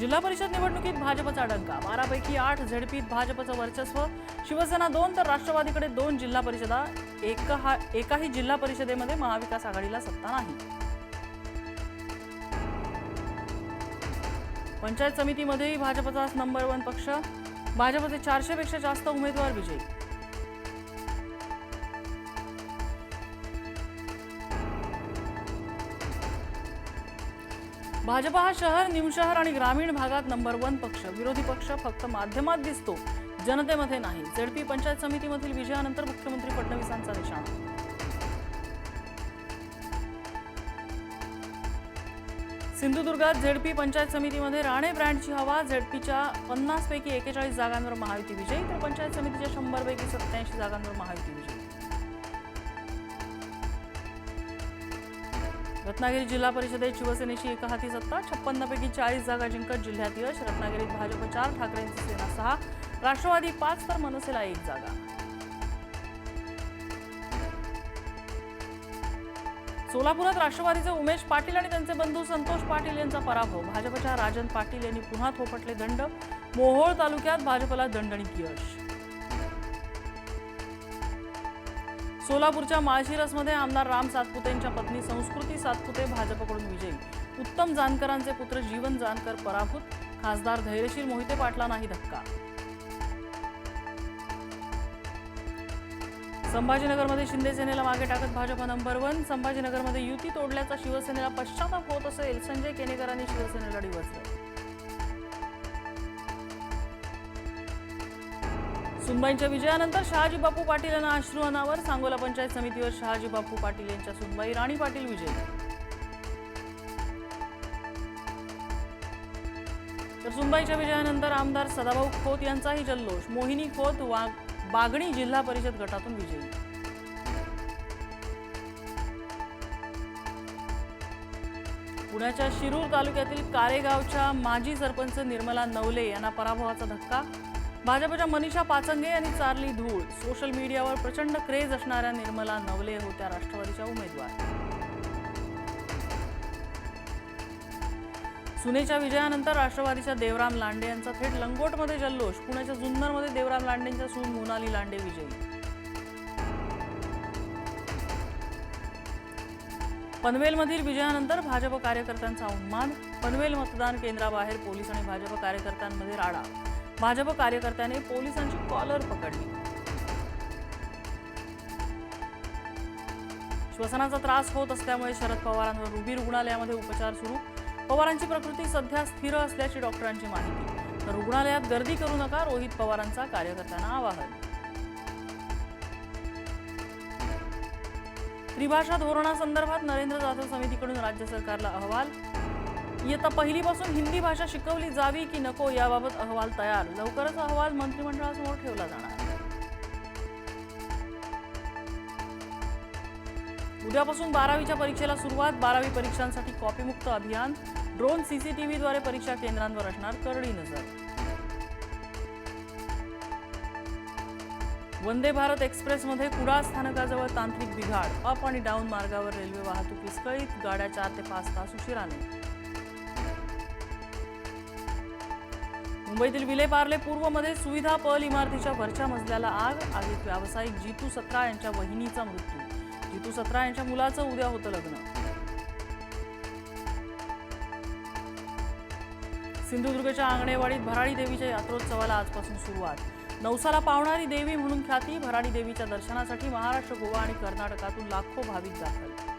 जिल्हा परिषद निवडणुकीत भाजपचा डंका, 12 पैकी 8 झडपीत भाजपचं वर्चस्व, शिवसेना 2 तर राष्ट्रवादीकडे 2 जिल्हा परिषदा, एकाही जिल्हा परिषदेमध्ये महाविकास आघाडीला सत्ता नाही. पंचायत समितीमध्येही भाजपचाच नंबर 1 पक्ष, भाजपचे 400 पेक्षा जास्त उमेदवार विजयी. भाजप हा शहर, निमशहर आणि ग्रामीण भागात नंबर 1 पक्ष, विरोधी पक्ष फक्त माध्यमात दिसतो, जनतेमध्ये नाही. झडपी पंचायत समितीमधील विजयानंतर मुख्यमंत्री फडणवीसांचा निशाणा. सिंधुदुर्गात झेडपी पंचायत समितीमध्ये राणे ब्रँडची हवा, झेडपीच्या 50 पैकी 41 जागांवर महायुती विजयी, तर पंचायत समितीच्या 100 पैकी 87 जागांवर महायुती विजयी. रत्नागिरी जिल्हा परिषदेत शिवसेनेची एकहाती सत्ता, 56 पैकी 40 जागा जिंकत जिल्ह्यात यश. रत्नागिरीत भाजप 4, ठाकरेंची सेना 6, राष्ट्रवादी 5 तर मनसेला 1 जागा. सोलापुरात राष्ट्रवादीचे उमेश पाटील आणि त्यांचे बंधू संतोष पाटील यांचा पराभव, भाजपच्या राजन पाटील यांनी पुन्हा थोपटले दंड. मोहोळ तालुक्यात भाजपला दणदणीत यश. सोलापूरच्या माळशिरसमध्ये आमदार राम सातपुतेंच्या पत्नी संस्कृती सातपुते भाजपकडून विजयी. उत्तम जानकरांचे पुत्र जीवन जानकर पराभूत, खासदार धैर्यशील मोहिते पाटला नाही धक्का. संभाजीनगरमध्ये शिंदे सेनेला मागे टाकत भाजप नंबर 1, संभाजीनगरमध्ये युती तोडल्याचा शिवसेनेला पश्चाताप होत असेल, संजय केनेकरांनी शिवसेनेला डिवचलं. सुनबाईंच्या विजयानंतर शहाजी बापू पाटील यांना अश्रू अनावर, सांगोला पंचायत समितीवर शहाजी बापू पाटील यांच्या सुनबाई राणी पाटील विजयी. तर सुनबाईच्या विजयानंतर आमदार सदाभाऊ खोत यांचाही जल्लोष, मोहिनी खोत बागणी जिल्हा परिषद गटातून विजयी. पुण्याच्या शिरूर तालुक्यातील कारेगावच्या माजी सरपंच निर्मला नवले यांना पराभवाचा धक्का, भाजपच्या मनीषा पाचंगे यांनी चारली धूळ. सोशल मीडियावर प्रचंड क्रेज असणाऱ्या निर्मला नवले होत्या राष्ट्रवादीच्या उमेदवार. सुनेच्या विजयानंतर राष्ट्रवादीच्या देवराम लांडे यांचा थेट लंगोटमध्ये जल्लोष, पुण्याच्या जुन्नरमध्ये देवराम लांडेंच्या सून मोनाली लांडे विजयी. पनवेलमधील विजयानंतर भाजप कार्यकर्त्यांचा उन्माद, पनवेल मतदान केंद्राबाहेर पोलीस आणि भाजप कार्यकर्त्यांमध्ये राडा, भाजप कार्यकर्त्याने पोलिसांची कॉलर पकडली. श्वसनाचा त्रास होत असल्यामुळे शरद पवारांवर रुबी रुग्णालयामध्ये उपचार सुरू, पवारांची प्रकृती सध्या स्थिर असल्याची डॉक्टरांची माहिती, तर रुग्णालयात गर्दी करू नका, रोहित पवारांचा कार्यकर्त्यांना आवाहन. त्रिभाषा धोरणासंदर्भात नरेंद्र जाधव समितीकडून राज्य सरकारला अहवाल, इयत्ता पहिलीपासून हिंदी भाषा शिकवली जावी की नको याबाबत अहवाल तयार, लवकरच अहवाल मंत्रिमंडळासमोर ठेवला जाणार. उद्यापासून 12वीच्या परीक्षेला सुरुवात, 12वी परीक्षांसाठी कॉपीमुक्त अभियान, ड्रोन सीसीटीव्हीद्वारे परीक्षा केंद्रांवर असणार करडी नजर. वंदे भारत एक्सप्रेसमध्ये कुडाळ स्थानकाजवळ तांत्रिक बिघाड, अप आणि डाऊन मार्गावर रेल्वे वाहतूक विस्कळीत, गाड्या 4 ते 5 तास उशिराने. मुंबईतील विलेपार्ले पूर्वमध्ये सुविधा पल इमारतीच्या वरच्या मजल्याला आग, आगीत व्यावसायिक जितू सत्रा यांच्या वहिनीचा मृत्यू, जितू सत्रा यांच्या मुलाचं उद्या होतं लग्न. सिंधुदुर्गच्या आंगणेवाडीत भराडी देवीच्या यात्रोत्सवाला आजपासून सुरुवात, नवसाला पावणारी देवी म्हणून ख्याती, भराडी देवीच्या दर्शनासाठी महाराष्ट्र, गोवा आणि कर्नाटकातून लाखो भाविक दाखल.